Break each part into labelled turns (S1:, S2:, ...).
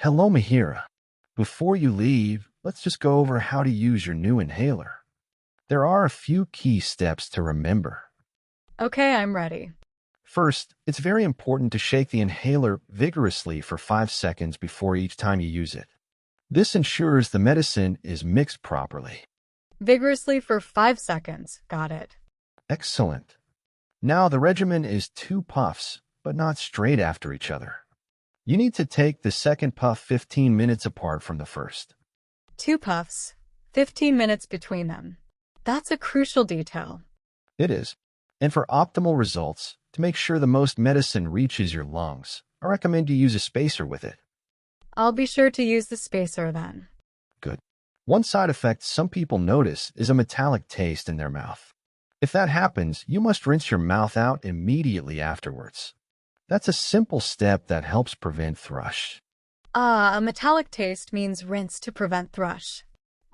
S1: Hello, Mihira. Before you leave, let's just go over how to use your new inhaler. There are a few key steps to remember.
S2: Okay, I'm ready.
S1: First, it's very important to shake the inhaler vigorously for 5 seconds before each time you use it. This ensures the medicine is mixed properly.
S2: Vigorously for 5 seconds. Got it.
S1: Excellent. Now the regimen is 2 puffs, but not straight after each other. You need to take the second puff 15 minutes apart from the first.
S2: 2 puffs, 15 minutes between them. That's a crucial detail.
S1: It is. And for optimal results, to make sure the most medicine reaches your lungs, I recommend you use a spacer with it.
S2: I'll be sure to use the spacer then.
S1: Good. One side effect some people notice is a metallic taste in their mouth. If that happens, you must rinse your mouth out immediately afterwards. That's a simple step that helps prevent thrush.
S2: Ah, a metallic taste means rinse to prevent thrush.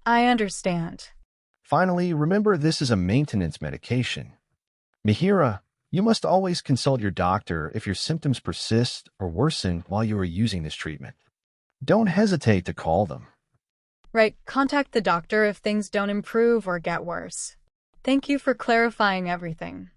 S2: I understand.
S1: Finally, remember this is a maintenance medication. Mihira, you must always consult your doctor if your symptoms persist or worsen while you are using this treatment. Don't hesitate to call them.
S2: Right, contact the doctor if things don't improve or get worse. Thank you for clarifying everything.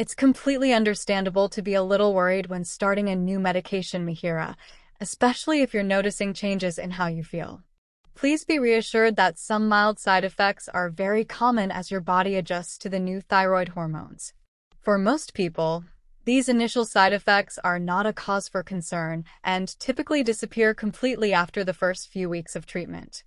S2: It's completely understandable to be a little worried when starting a new medication, MIHIRAA, especially if you're noticing changes in how you feel. Please be reassured that some mild side effects are very common as your body adjusts to the new thyroid hormones. For most people, these initial side effects are not a cause for concern and typically disappear completely after the first few weeks of treatment.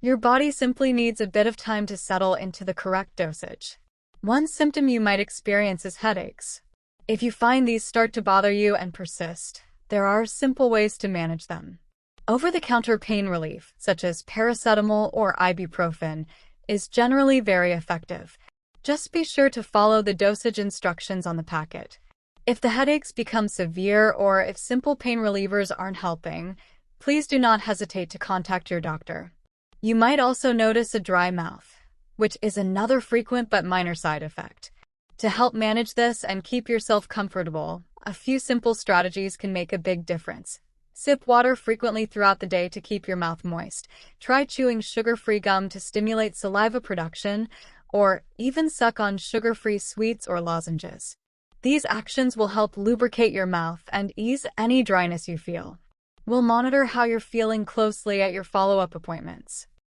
S2: Your body simply needs a bit of time to settle into the correct dosage. One symptom you might experience is headaches. If you find these start to bother you and persist, there are simple ways to manage them. Over-the-counter pain relief, such as paracetamol or ibuprofen, is generally very effective. Just be sure to follow the dosage instructions on the packet. If the headaches become severe or if simple pain relievers aren't helping, please do not hesitate to contact your doctor. You might also notice a dry mouth, which is another frequent but minor side effect. To help manage this and keep yourself comfortable, a few simple strategies can make a big difference. Sip water frequently throughout the day to keep your mouth moist. Try chewing sugar-free gum to stimulate saliva production, or even suck on sugar-free sweets or lozenges. These actions will help lubricate your mouth and ease any dryness you feel. We'll monitor how you're feeling closely at your follow-up appointments.